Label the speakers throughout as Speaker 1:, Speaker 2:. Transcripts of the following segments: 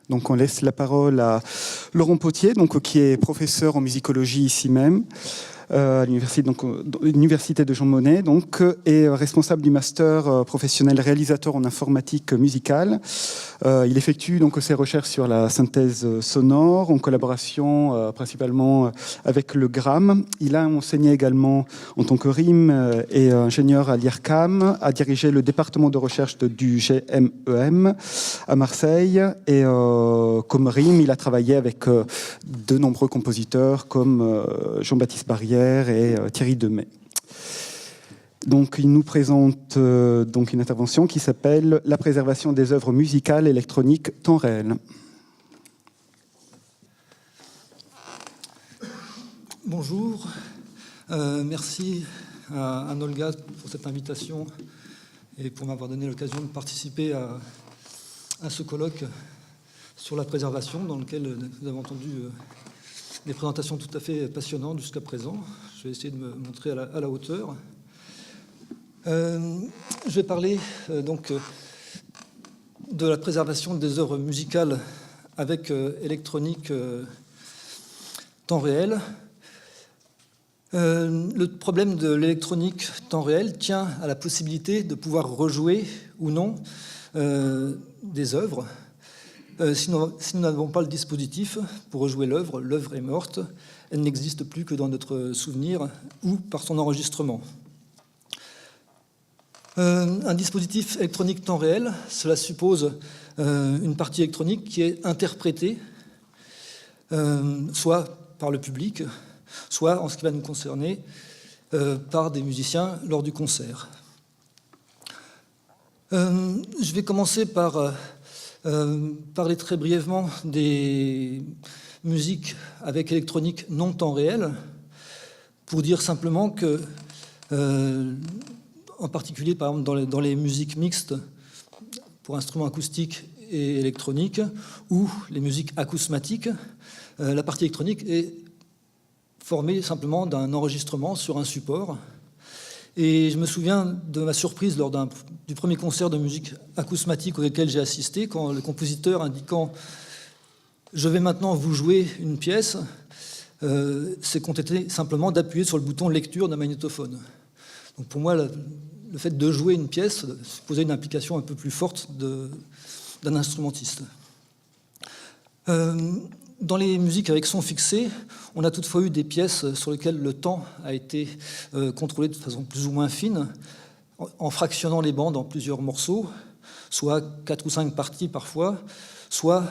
Speaker 1: Donc on laisse la parole à Laurent Potier, donc, qui est professeur en musicologie ici même, à l'université de Jean Monnet, donc, et responsable du master professionnel réalisateur en informatique musicale. Il effectue donc ses recherches sur la synthèse sonore en collaboration principalement avec le GRAM. Il a enseigné également en tant que RIM et ingénieur à l'IRCAM, a dirigé le département de recherche du GMEM à Marseille, et comme RIM, il a travaillé avec de nombreux compositeurs comme Jean-Baptiste Barrière et Thierry Demey. Donc, il nous présente donc une intervention qui s'appelle « La préservation des œuvres musicales électroniques temps réel ».
Speaker 2: Bonjour, merci à Nolga pour cette invitation et pour m'avoir donné l'occasion de participer à ce colloque sur la préservation, dans lequel nous avons entendu des présentations tout à fait passionnantes jusqu'à présent. Je vais essayer de me montrer à la hauteur. Je vais parler donc de la préservation des œuvres musicales avec électronique temps réel. Le problème de l'électronique temps réel tient à la possibilité de pouvoir rejouer ou non des œuvres. Si nous n'avons pas le dispositif pour rejouer l'œuvre est morte. Elle n'existe plus que dans notre souvenir ou par son enregistrement. Un dispositif électronique temps réel, cela suppose une partie électronique qui est interprétée, soit par le public, soit, en ce qui va nous concerner, par des musiciens lors du concert. Je vais commencer par parler très brièvement des musiques avec électronique non temps réel, pour dire simplement que, en particulier par exemple dans les musiques mixtes pour instruments acoustiques et électroniques, ou les musiques acousmatiques, la partie électronique est formée simplement d'un enregistrement sur un support. Et je me souviens de ma surprise lors du premier concert de musique acousmatique auquel j'ai assisté, quand le compositeur indiquant « Je vais maintenant vous jouer une pièce », s'est contenté simplement d'appuyer sur le bouton lecture d'un magnétophone. Donc pour moi, le fait de jouer une pièce supposait une implication un peu plus forte d'un instrumentiste. Dans les musiques avec son fixé, on a toutefois eu des pièces sur lesquelles le temps a été contrôlé de façon plus ou moins fine, en fractionnant les bandes en plusieurs morceaux, soit 4 ou 5 parties parfois, soit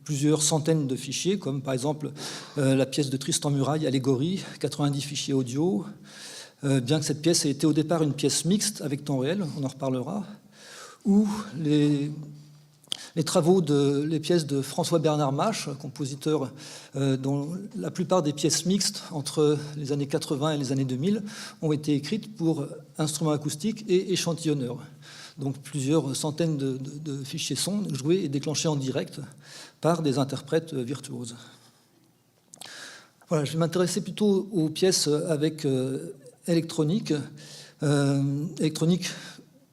Speaker 2: plusieurs centaines de fichiers, comme par exemple la pièce de Tristan Muraille, Allégorie, 90 fichiers audio, bien que cette pièce ait été au départ une pièce mixte avec temps réel, on en reparlera, ou les pièces de François-Bernard Mache, compositeur dont la plupart des pièces mixtes entre les années 80 et les années 2000 ont été écrites pour instruments acoustiques et échantillonneurs. Donc plusieurs centaines de fichiers son joués et déclenchés en direct par des interprètes virtuoses. Voilà, je vais m'intéresser plutôt aux pièces avec électronique,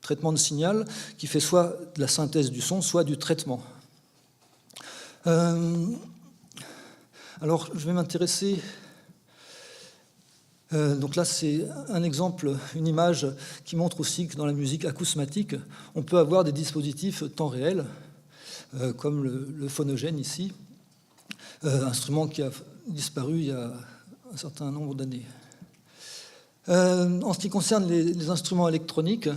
Speaker 2: traitement de signal, qui fait soit de la synthèse du son, soit du traitement. Alors, je vais m'intéresser... donc là, c'est un exemple, une image qui montre aussi que dans la musique acousmatique, on peut avoir des dispositifs temps réel, comme le phonogène ici, instrument qui a disparu il y a un certain nombre d'années. En ce qui concerne les instruments électroniques,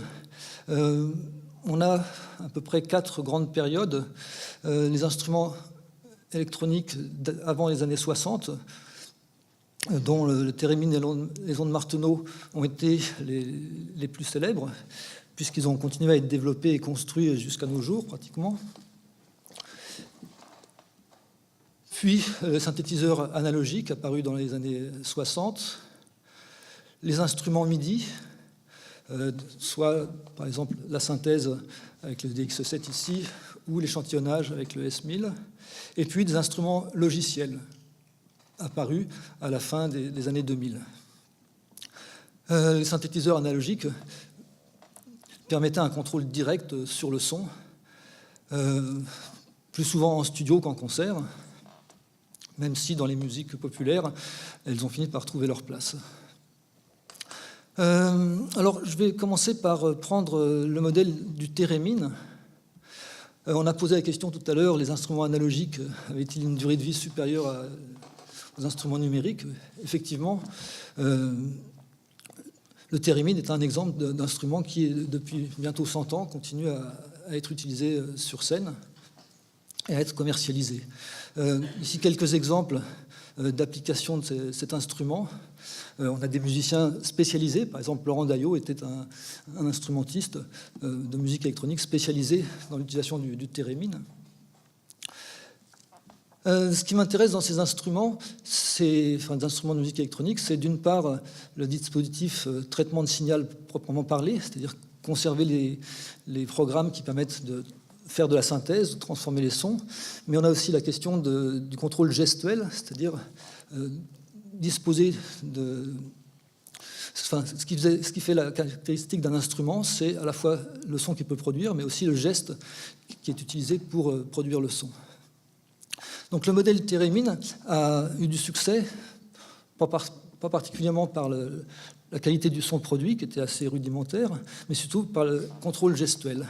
Speaker 2: on a à peu près 4 grandes périodes. Les instruments électroniques avant les années 60, dont le thérémine et les ondes Martenot ont été les plus célèbres, puisqu'ils ont continué à être développés et construits jusqu'à nos jours, pratiquement. Puis, le synthétiseur analogique, apparu dans les années 60, les instruments MIDI, soit, par exemple, la synthèse avec le DX7 ici, ou l'échantillonnage avec le S1000, et puis des instruments logiciels, apparus à la fin des années 2000. Les synthétiseurs analogiques permettaient un contrôle direct sur le son, plus souvent en studio qu'en concert, même si dans les musiques populaires, elles ont fini par trouver leur place. Alors, je vais commencer par prendre le modèle du thérémine. On a posé la question tout à l'heure, les instruments analogiques avaient-ils une durée de vie supérieure aux instruments numériques? Effectivement, le thérémine est un exemple d'instrument qui, depuis bientôt 100 ans, continue à être utilisé sur scène et à être commercialisé. Ici, quelques exemples d'application de cet instrument. On a des musiciens spécialisés, par exemple Laurent Daillot était un instrumentiste de musique électronique spécialisé dans l'utilisation du thérémine. Ce qui m'intéresse dans ces instruments, des instruments de musique électronique, c'est d'une part le dispositif traitement de signal proprement parlé, c'est-à-dire conserver les programmes qui permettent de faire de la synthèse, de transformer les sons, mais on a aussi la question du contrôle gestuel, c'est-à-dire disposer de... Enfin, ce qui fait la caractéristique d'un instrument, c'est à la fois le son qu'il peut produire, mais aussi le geste qui est utilisé pour produire le son. Donc le modèle thérémine a eu du succès, pas particulièrement par la qualité du son produit, qui était assez rudimentaire, mais surtout par le contrôle gestuel.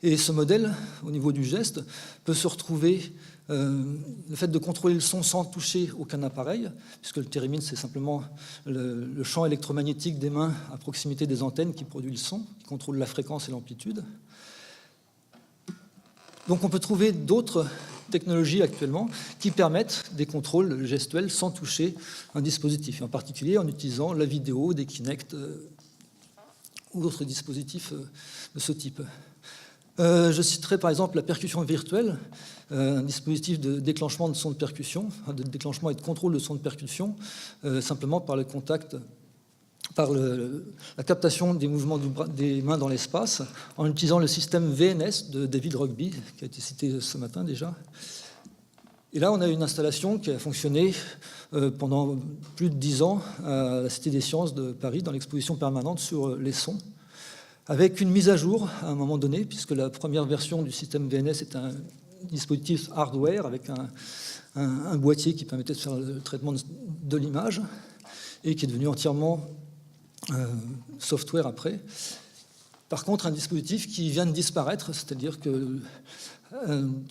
Speaker 2: Et ce modèle, au niveau du geste, peut se retrouver le fait de contrôler le son sans toucher aucun appareil, puisque le thérémine, c'est simplement le champ électromagnétique des mains à proximité des antennes qui produit le son, qui contrôle la fréquence et l'amplitude. Donc on peut trouver d'autres technologies actuellement qui permettent des contrôles gestuels sans toucher un dispositif, et en particulier en utilisant la vidéo, des Kinect ou d'autres dispositifs de ce type. Je citerai par exemple la percussion virtuelle, un dispositif de déclenchement de son de percussion, de déclenchement et de contrôle de son de percussion, simplement par le contact, par la captation des mouvements des mains dans l'espace, en utilisant le système VNS de David Rugby, qui a été cité ce matin déjà. Et là, on a une installation qui a fonctionné pendant plus de 10 ans à la Cité des Sciences de Paris, dans l'exposition permanente sur les sons, avec une mise à jour à un moment donné, puisque la première version du système VNS est un dispositif hardware avec un boîtier qui permettait de faire le traitement de l'image et qui est devenu entièrement software après. Par contre, un dispositif qui vient de disparaître, c'est-à-dire que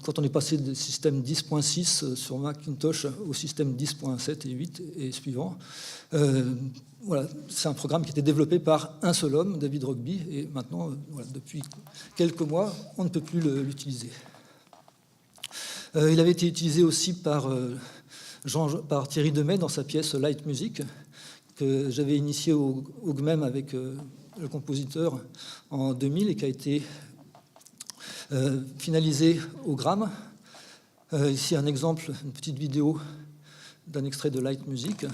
Speaker 2: quand on est passé du système 10.6 sur Macintosh au système 10.7 et 8 et suivant, voilà, c'est un programme qui était développé par un seul homme, David Rugby, et maintenant, voilà, depuis quelques mois, on ne peut plus l'utiliser. Il avait été utilisé aussi par Thierry Demey dans sa pièce Light Music, que j'avais initié au GMEM avec le compositeur en 2000 et qui a été finalisé au Gramme. Ici un exemple, une petite vidéo d'un extrait de Light Music.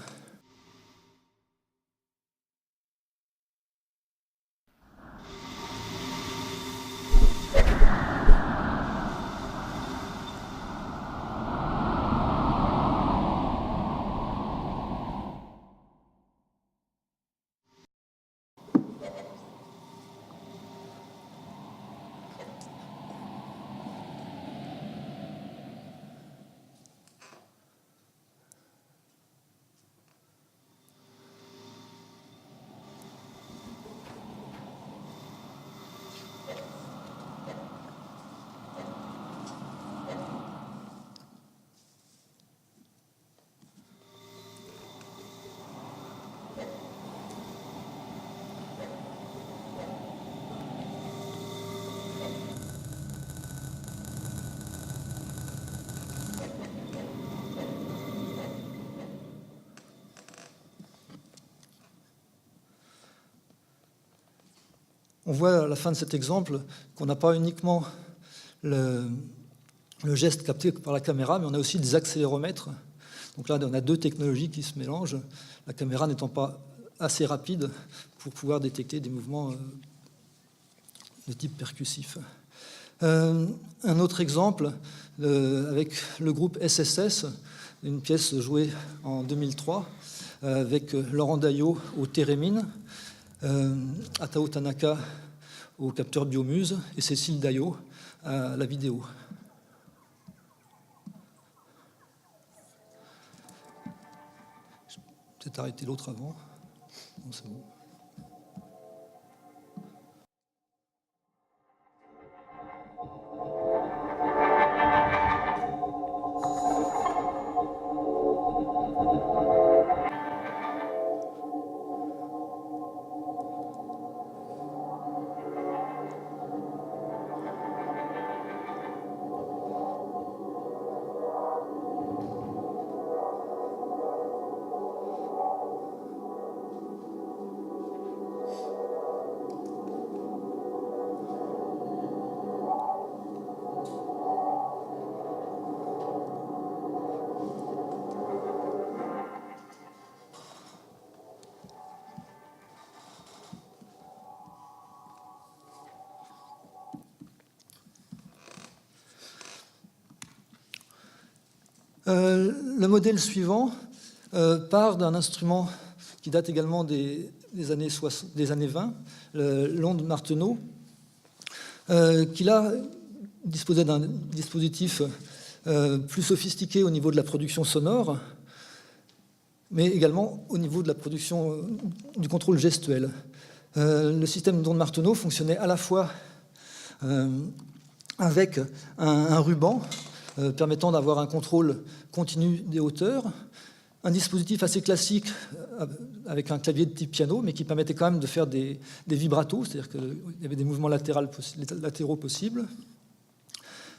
Speaker 2: On voit à la fin de cet exemple qu'on n'a pas uniquement le geste capté par la caméra, mais on a aussi des accéléromètres. Donc là, on a deux technologies qui se mélangent, la caméra n'étant pas assez rapide pour pouvoir détecter des mouvements de type percussif. Un autre exemple, avec le groupe SSS, une pièce jouée en 2003, avec Laurent Daillot au thérémine, Atao Tanaka au capteur Biomuse et Cécile Daillot à la vidéo. peut-être arrêter l'autre avant. Non, c'est bon. Le modèle suivant part d'un instrument qui date également des années 20, l'onde Martenot, qui là disposait d'un dispositif plus sophistiqué au niveau de la production sonore, mais également au niveau de la production du contrôle gestuel. Le système d'onde Martenot fonctionnait à la fois avec un ruban permettant d'avoir un contrôle continu des hauteurs, un dispositif assez classique avec un clavier de type piano, mais qui permettait quand même de faire des vibratos, c'est-à-dire qu'il y avait des mouvements latéraux possibles,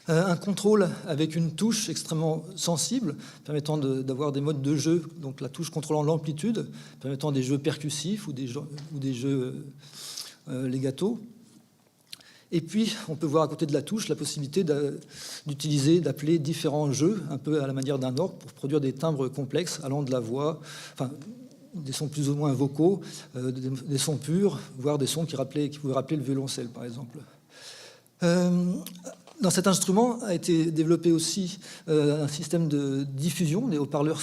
Speaker 2: un contrôle avec une touche extrêmement sensible, permettant d'avoir des modes de jeu, donc la touche contrôlant l'amplitude, permettant des jeux percussifs ou des jeux legato. Et puis, on peut voir à côté de la touche la possibilité d'appeler différents jeux, un peu à la manière d'un orgue, pour produire des timbres complexes allant de la voix, enfin, des sons plus ou moins vocaux, des sons purs, voire des sons qui pouvaient rappeler le violoncelle, par exemple. Dans cet instrument a été développé aussi un système de diffusion, des haut-parleurs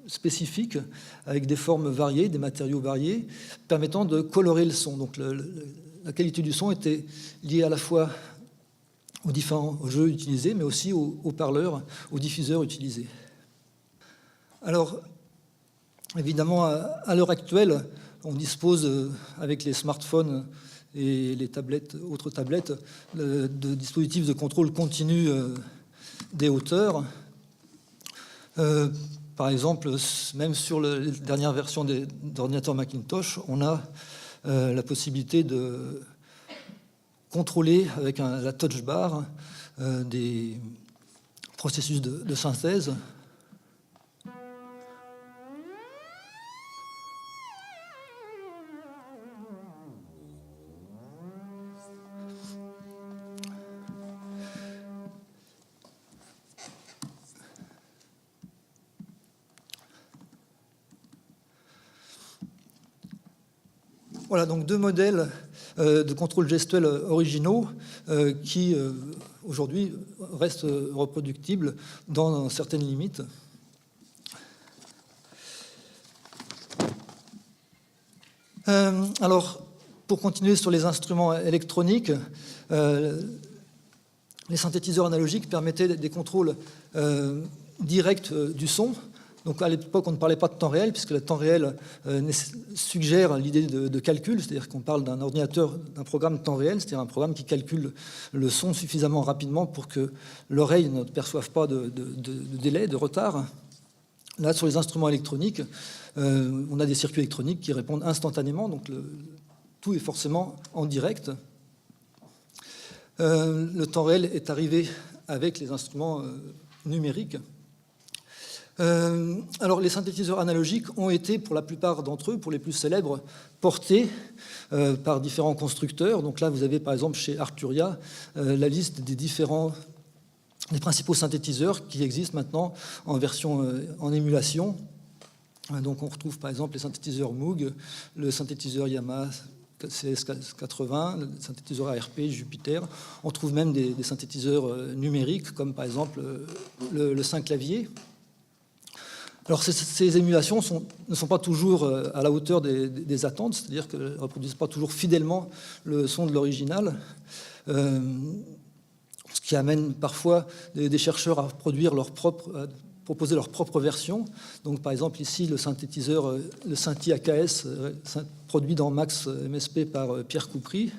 Speaker 2: spécifiques, avec des formes variées, des matériaux variés, permettant de colorer le son. Donc, la qualité du son était liée à la fois aux différents jeux utilisés, mais aussi aux haut-parleurs, aux diffuseurs utilisés. Alors, évidemment, à l'heure actuelle, on dispose, avec les smartphones et les autres tablettes, de dispositifs de contrôle continu des hauteurs. Par exemple, même sur les dernières versions d'ordinateurs Macintosh, on a la possibilité de contrôler avec la touch bar des processus de synthèse. Voilà, donc deux modèles de contrôle gestuel originaux qui, aujourd'hui, restent reproductibles dans certaines limites. Alors, pour continuer sur les instruments électroniques, les synthétiseurs analogiques permettaient des contrôles directs du son. Donc à l'époque, on ne parlait pas de temps réel, puisque le temps réel suggère l'idée de calcul, c'est-à-dire qu'on parle d'un ordinateur, d'un programme temps réel, c'est-à-dire un programme qui calcule le son suffisamment rapidement pour que l'oreille ne perçoive pas de délai, de retard. Là, sur les instruments électroniques, on a des circuits électroniques qui répondent instantanément, donc tout est forcément en direct. Le temps réel est arrivé avec les instruments numériques. Alors, les synthétiseurs analogiques ont été, pour la plupart d'entre eux, pour les plus célèbres, portés par différents constructeurs. Donc là, vous avez par exemple chez Arturia la liste des principaux synthétiseurs qui existent maintenant en version en émulation. Donc on retrouve par exemple les synthétiseurs Moog, le synthétiseur Yamaha CS80, le synthétiseur ARP, Jupiter. On trouve même des synthétiseurs numériques, comme par exemple le Synclavier. Alors ces émulations ne sont pas toujours à la hauteur des attentes, c'est-à-dire qu'elles ne reproduisent pas toujours fidèlement le son de l'original, ce qui amène parfois des chercheurs à produire leur propre proposer leur propre version. Donc, par exemple, ici, le synthétiseur, le Synthi AKS, produit dans Max MSP par Pierre Coupry,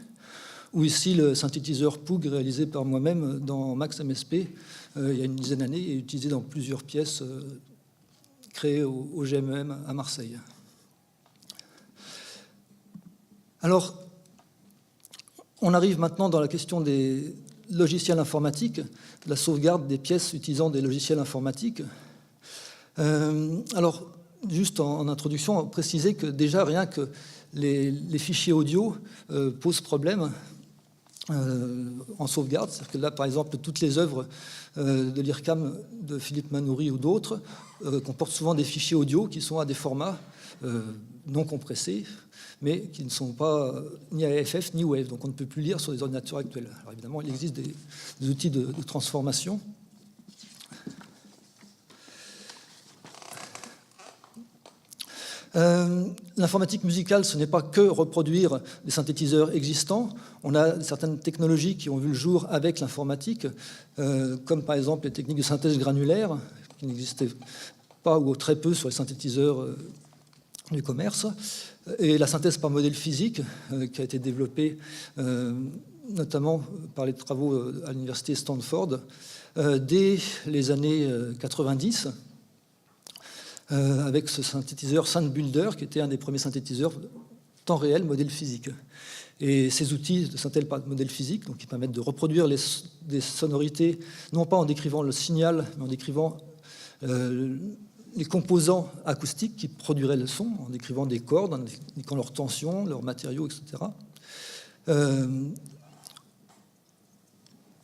Speaker 2: ou ici, le synthétiseur Poog, réalisé par moi-même dans Max MSP il y a une dizaine d'années et utilisé dans plusieurs pièces créées au GMEM à Marseille. Alors, on arrive maintenant dans la question des logiciels informatiques, de la sauvegarde des pièces utilisant des logiciels informatiques. Alors, juste en introduction, préciser que déjà, rien que les fichiers audio posent problème en sauvegarde. C'est-à-dire que là, par exemple, toutes les œuvres de l'IRCAM de Philippe Manoury ou d'autres comportent souvent des fichiers audio qui sont à des formats non compressés, mais qui ne sont pas ni AFF ni WAV, donc on ne peut plus lire sur les ordinateurs actuels. Alors évidemment, il existe des outils de transformation. L'informatique musicale, ce n'est pas que reproduire des synthétiseurs existants. On a certaines technologies qui ont vu le jour avec l'informatique, comme par exemple les techniques de synthèse granulaire, qui n'existaient pas ou très peu sur les synthétiseurs du commerce, et la synthèse par modèle physique, qui a été développée notamment par les travaux à l'université Stanford, dès les années 90, avec ce synthétiseur SoundBuilder, qui était un des premiers synthétiseurs temps réel, modèle physique. Et ces outils de synthèse par modèle physique, donc, qui permettent de reproduire des sonorités, non pas en décrivant le signal, mais en décrivant les composants acoustiques qui produiraient le son, en décrivant des cordes, en indiquant leur tension, leurs matériaux, etc.,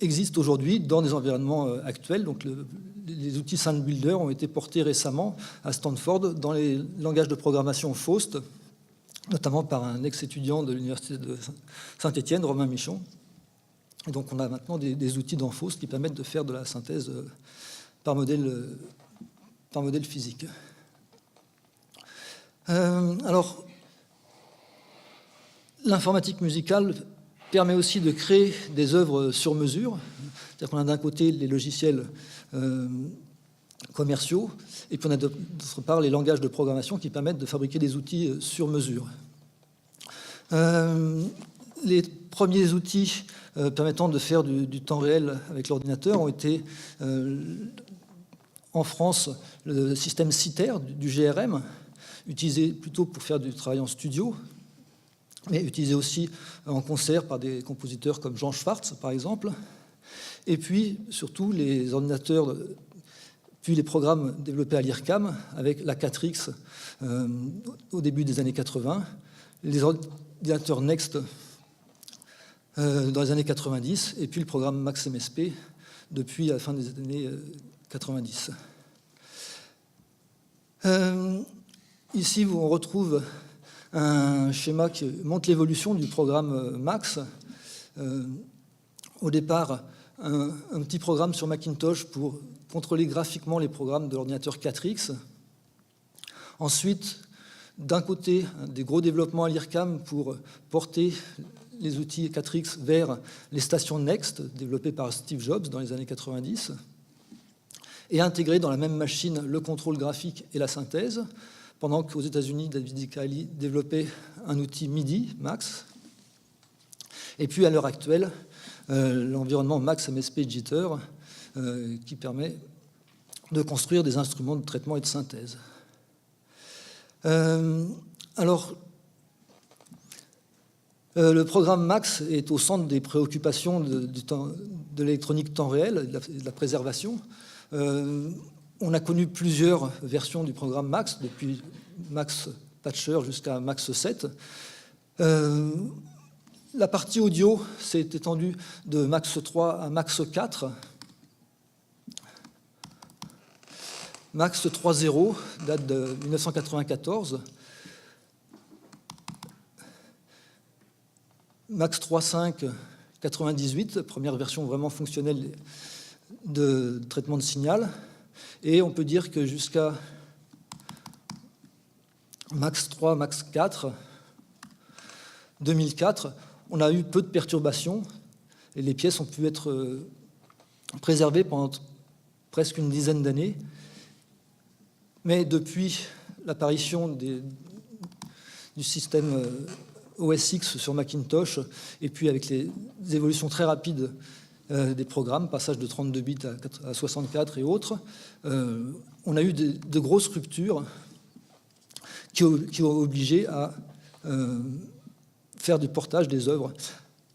Speaker 2: existent aujourd'hui dans des environnements actuels. Donc les outils SoundBuilder ont été portés récemment à Stanford dans les langages de programmation Faust, notamment par un ex-étudiant de l'université de Saint-Étienne, Romain Michon. Et donc on a maintenant des outils dans Faust qui permettent de faire de la synthèse par modèle physique. Alors, l'informatique musicale permet aussi de créer des œuvres sur mesure. C'est-à-dire qu'on a d'un côté les logiciels commerciaux, et puis on a d'autre part les langages de programmation qui permettent de fabriquer des outils sur mesure. Les premiers outils permettant de faire du temps réel avec l'ordinateur ont été, en France, le système CITER du GRM, utilisé plutôt pour faire du travail en studio, mais utilisé aussi en concert par des compositeurs comme Jean Schwartz, par exemple. Et puis, surtout, les ordinateurs, puis les programmes développés à l'IRCAM, avec la 4X au début des années 80, les ordinateurs Next dans les années 90, et puis le programme Max MSP depuis la fin des années 90. Ici, on retrouve un schéma qui montre l'évolution du programme Max. Au départ, un petit programme sur Macintosh pour contrôler graphiquement les programmes de l'ordinateur 4X. Ensuite, d'un côté, des gros développements à l'IRCAM pour porter les outils 4X vers les stations Next, développées par Steve Jobs dans les années 90, et intégrer dans la même machine le contrôle graphique et la synthèse, pendant qu'aux États-Unis, David Dicali développait un outil MIDI, Max. Et puis, à l'heure actuelle, l'environnement Max MSP Jitter, qui permet de construire des instruments de traitement et de synthèse. Alors, le programme Max est au centre des préoccupations de l'électronique temps réel et de la préservation. On a connu plusieurs versions du programme Max, depuis Max Patcher jusqu'à Max 7. La partie audio s'est étendue de Max 3 à Max 4. Max 3.0 date de 1994. Max 3.5, 98, première version vraiment fonctionnelle de traitement de signal. Et on peut dire que jusqu'à Max 3, Max 4, 2004, on a eu peu de perturbations et les pièces ont pu être préservées pendant presque une dizaine d'années. Mais depuis l'apparition du système OS X sur Macintosh, et puis avec les évolutions très rapides des programmes, passage de 32 bits à 64 et autres, on a eu de grosses ruptures qui ont obligé à faire du portage des œuvres.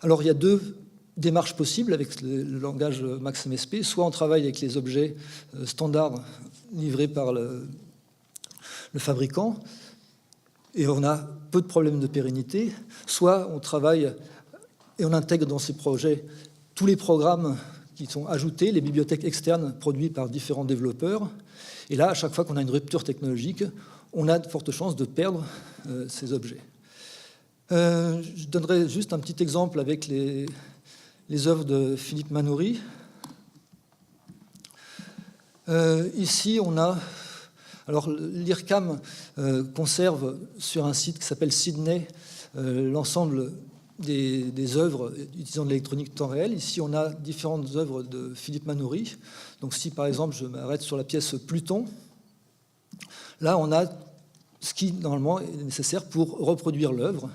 Speaker 2: Alors il y a deux démarches possibles avec le langage MaxMSP. Soit on travaille avec les objets standards livrés par le fabricant, et on a peu de problèmes de pérennité, soit on travaille et on intègre dans ces projets tous les programmes qui sont ajoutés, les bibliothèques externes produites par différents développeurs. Et là, à chaque fois qu'on a une rupture technologique, on a de fortes chances de perdre ces objets. Je donnerai juste un petit exemple avec les œuvres de Philippe Manoury. Ici, on a... Alors, l'IRCAM conserve sur un site qui s'appelle Sydney l'ensemble des œuvres utilisant de l'électronique temps réel. Ici, on a différentes œuvres de Philippe Manoury. Donc, si par exemple, je m'arrête sur la pièce Pluton, là, on a ce qui, normalement, est nécessaire pour reproduire l'œuvre.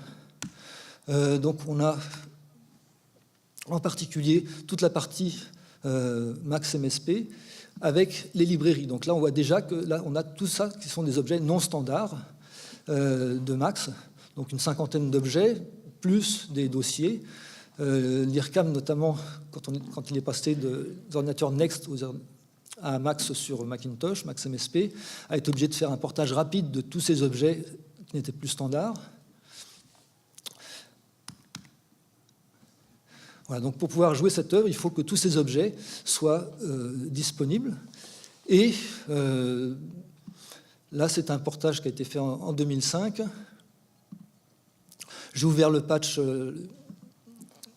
Speaker 2: Donc, on a en particulier toute la partie MaxMSP avec les librairies. Donc là, on voit déjà que là, on a tout ça qui sont des objets non standards de Max. Donc une cinquantaine d'objets, plus des dossiers. L'IRCAM, notamment, quand il est passé des ordinateurs Next à Max sur Macintosh, MaxMSP, a été obligé de faire un portage rapide de tous ces objets qui n'étaient plus standards. Voilà, donc pour pouvoir jouer cette œuvre, il faut que tous ces objets soient disponibles. Et là, c'est un portage qui a été fait en 2005. J'ai ouvert le patch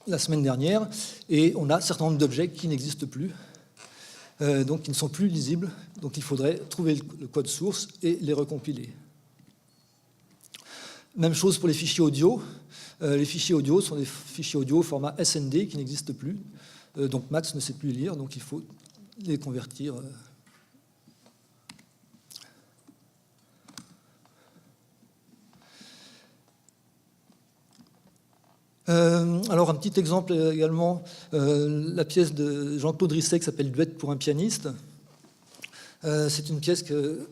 Speaker 2: la semaine dernière et on a un certain nombre d'objets qui n'existent plus, donc qui ne sont plus lisibles. Donc il faudrait trouver le code source et les recompiler. Même chose pour les fichiers audio. Les fichiers audio sont des fichiers audio au format SND qui n'existent plus. Donc Max ne sait plus lire, donc il faut les convertir. Alors un petit exemple également, la pièce de Jean-Claude Risset qui s'appelle Duet pour un pianiste. C'est une pièce que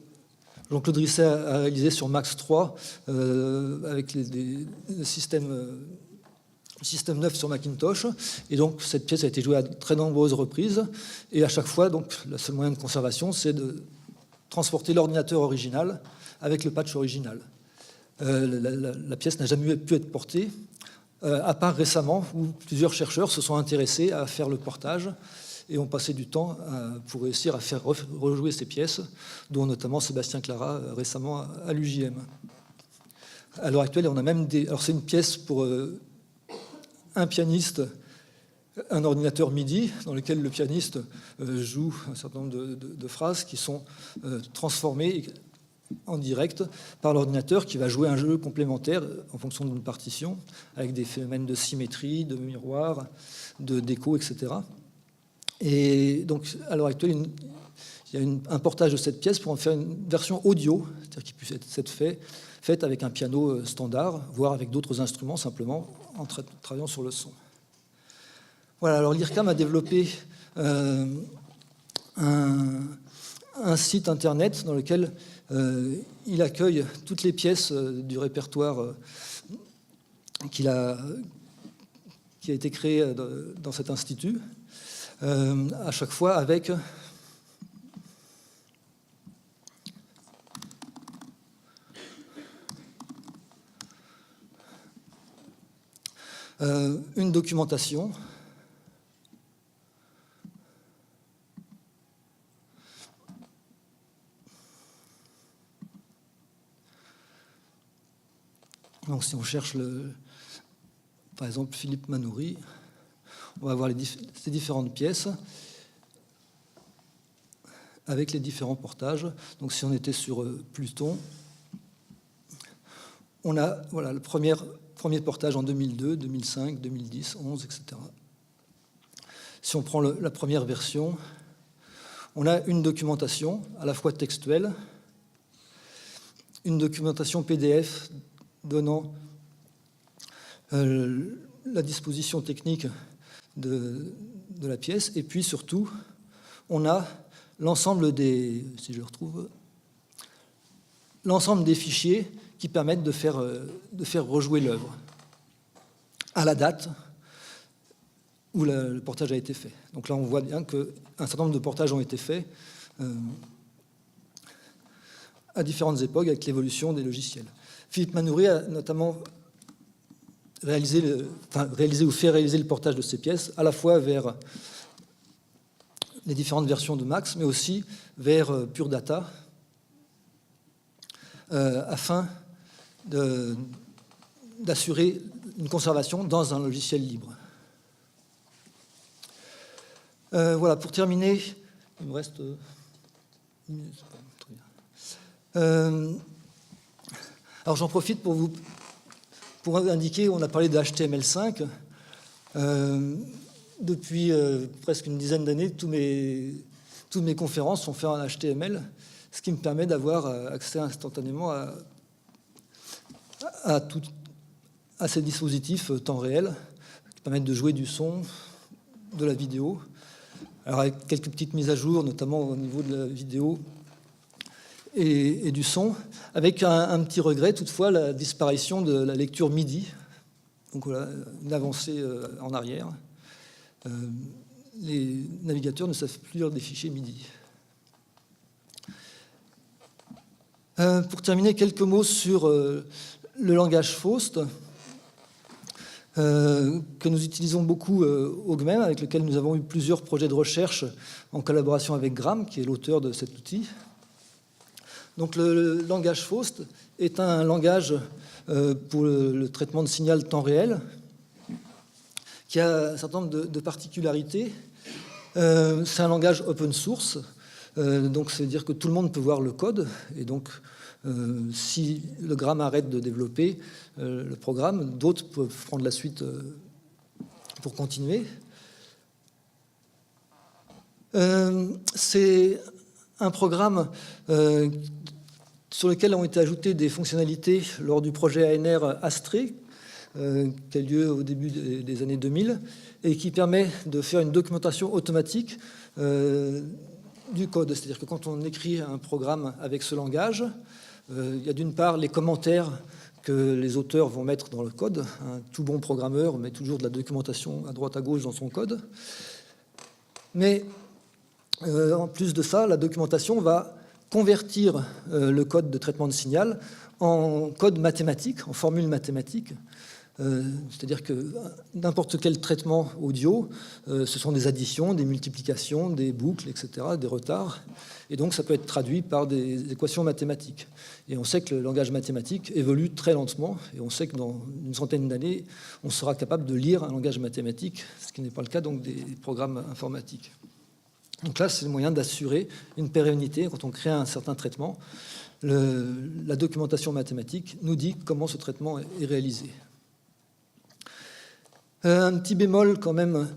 Speaker 2: Jean-Claude Risset a réalisé sur Max 3 avec le système 9 sur Macintosh. Et donc, cette pièce a été jouée à très nombreuses reprises. Et à chaque fois, donc, le seul moyen de conservation, c'est de transporter l'ordinateur original avec le patch original. La pièce n'a jamais pu être portée, à part récemment, où plusieurs chercheurs se sont intéressés à faire le portage et ont passé du temps pour réussir à faire rejouer ces pièces, dont notamment Sébastien Clara récemment à l'UJM. À l'heure actuelle, on a même des... Alors c'est une pièce pour un pianiste, un ordinateur MIDI, dans lequel le pianiste joue un certain nombre de phrases qui sont transformées en direct par l'ordinateur qui va jouer un jeu complémentaire en fonction d'une partition, avec des phénomènes de symétrie, de miroir, d'écho, etc. Et donc, à l'heure actuelle, il y a un portage de cette pièce pour en faire une version audio, c'est-à-dire qui puisse être faite avec un piano standard, voire avec d'autres instruments, simplement en travaillant sur le son. Voilà, alors l'IRCAM a développé un site internet dans lequel il accueille toutes les pièces du répertoire qui a été créé dans cet institut. À chaque fois avec une documentation donc si on cherche par exemple Philippe Manoury, on va voir ces différentes pièces avec les différents portages. Donc si on était sur Pluton, on a voilà, le premier portage en 2002, 2005, 2010, 2011, etc. Si on prend la première version, on a une documentation à la fois textuelle une documentation PDF donnant la disposition technique de la pièce. Et puis surtout, on a l'ensemble des, si je le retrouve, l'ensemble des fichiers qui permettent de faire rejouer l'œuvre à la date où le portage a été fait. Donc là, on voit bien qu'un certain nombre de portages ont été faits à différentes époques avec l'évolution des logiciels. Philippe Manoury a notamment réalisé ou fait réaliser le portage de ces pièces, à la fois vers les différentes versions de Max, mais aussi vers Pure Data, afin d'assurer une conservation dans un logiciel libre. Voilà, pour terminer, il me reste... alors j'en profite pour indiquer, on a parlé de HTML5. Depuis presque une dizaine d'années, toutes mes conférences sont faites en HTML, ce qui me permet d'avoir accès instantanément à ces dispositifs temps réel, qui permettent de jouer du son, de la vidéo. Alors avec quelques petites mises à jour, notamment au niveau de la vidéo et du son, avec un petit regret, toutefois, la disparition de la lecture MIDI. Donc voilà, une avancée en arrière. Les navigateurs ne savent plus lire des fichiers MIDI. Pour terminer, quelques mots sur le langage Faust, que nous utilisons beaucoup au GMEM, avec lequel nous avons eu plusieurs projets de recherche en collaboration avec Gram, qui est l'auteur de cet outil. Donc le langage Faust est un langage pour le traitement de signal temps réel, qui a un certain nombre de particularités. C'est un langage open source, donc c'est-à-dire que tout le monde peut voir le code, et donc si le Gram arrête de développer le programme, d'autres peuvent prendre la suite pour continuer. C'est un programme sur lequel ont été ajoutées des fonctionnalités lors du projet ANR Astrée, qui a lieu au début des années 2000, et qui permet de faire une documentation automatique du code. C'est-à-dire que quand on écrit un programme avec ce langage, il y a d'une part les commentaires que les auteurs vont mettre dans le code. Un tout bon programmeur met toujours de la documentation à droite à gauche dans son code. Mais en plus de ça, la documentation va convertir le code de traitement de signal en code mathématique, en formule mathématique. C'est-à-dire que n'importe quel traitement audio, ce sont des additions, des multiplications, des boucles, etc., des retards. Et donc ça peut être traduit par des équations mathématiques. Et on sait que le langage mathématique évolue très lentement, et on sait que dans une centaine d'années, on sera capable de lire un langage mathématique, ce qui n'est pas le cas donc des programmes informatiques. Donc là, c'est le moyen d'assurer une pérennité. Quand on crée un certain traitement, la documentation mathématique nous dit comment ce traitement est réalisé. Un petit bémol quand même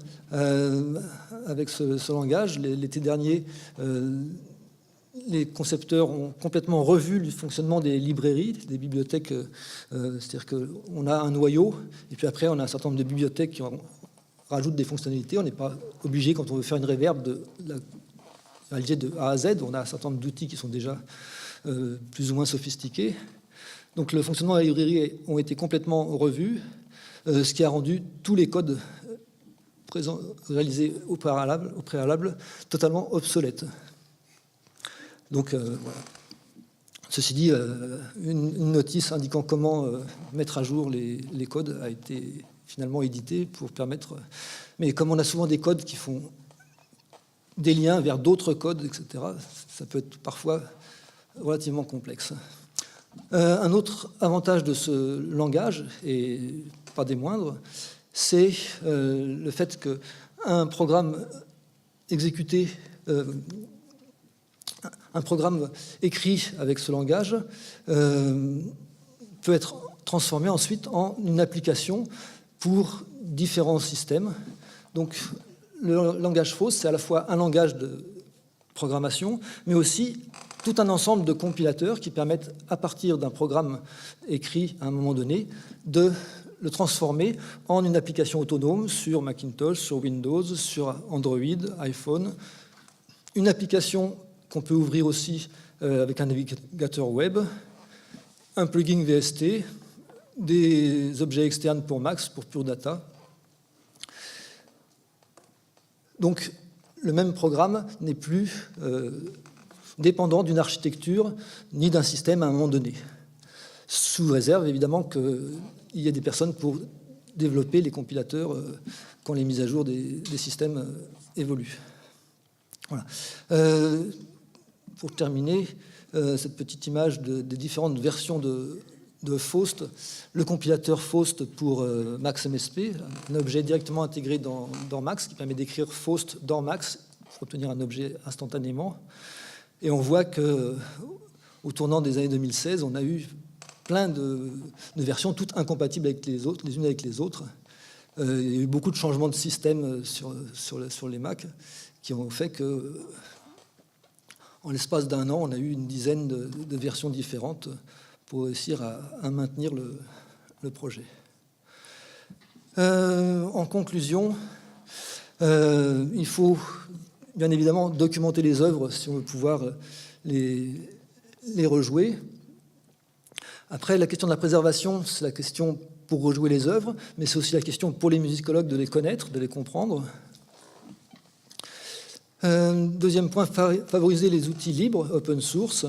Speaker 2: avec ce langage. L'été dernier, les concepteurs ont complètement revu le fonctionnement des librairies, des bibliothèques. C'est-à-dire qu'on a un noyau, et puis après, on a un certain nombre de bibliothèques qui rajoutent des fonctionnalités. On n'est pas obligé, quand on veut faire une reverb, de la réaliser de A à Z. On a un certain nombre d'outils qui sont déjà plus ou moins sophistiqués. Donc le fonctionnement des librairies ont été complètement revus, ce qui a rendu tous les codes réalisés au préalable totalement obsolètes. Donc voilà. Ceci dit, une notice indiquant comment mettre à jour les codes a été finalement éditée pour permettre... Mais comme on a souvent des codes qui font des liens vers d'autres codes, etc., ça peut être parfois relativement complexe. Un autre avantage de ce langage, et pas des moindres, c'est le fait qu'un programme exécuté, un programme écrit avec ce langage peut être transformé ensuite en une application pour différents systèmes. Donc le langage Faust, c'est à la fois un langage de programmation, mais aussi tout un ensemble de compilateurs qui permettent, à partir d'un programme écrit à un moment donné, de le transformer en une application autonome sur Macintosh, sur Windows, sur Android, iPhone. Une application qu'on peut ouvrir aussi avec un navigateur web, un plugin VST, des objets externes pour Max, pour Pure Data. Donc, le même programme n'est plus dépendant d'une architecture ni d'un système à un moment donné. Sous réserve, évidemment, qu'il y ait des personnes pour développer les compilateurs quand les mises à jour des systèmes évoluent. Voilà. Pour terminer, cette petite image des différentes versions de Faust, le compilateur Faust pour Max MSP, un objet directement intégré dans Max qui permet d'écrire Faust dans Max pour obtenir un objet instantanément. Et on voit qu'au tournant des années 2016, on a eu plein de versions toutes incompatibles avec les autres, les unes avec les autres. Il y a eu beaucoup de changements de système sur les Mac qui ont fait que, en l'espace d'un an, on a eu une dizaine de versions différentes pour réussir à maintenir le projet. En conclusion, il faut bien évidemment documenter les œuvres si on veut pouvoir les rejouer. Après, la question de la préservation, c'est la question pour rejouer les œuvres, mais c'est aussi la question pour les musicologues de les connaître, de les comprendre. Deuxième point, favoriser les outils libres, open source.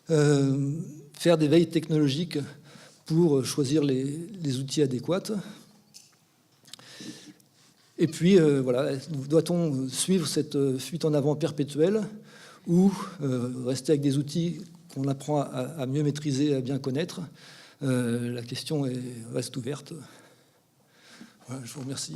Speaker 2: Faire des veilles technologiques pour choisir les outils adéquats. Et puis, voilà, doit-on suivre cette fuite en avant perpétuelle ou rester avec des outils qu'on apprend à mieux maîtriser, à bien connaître? La question reste ouverte. Voilà, je vous remercie.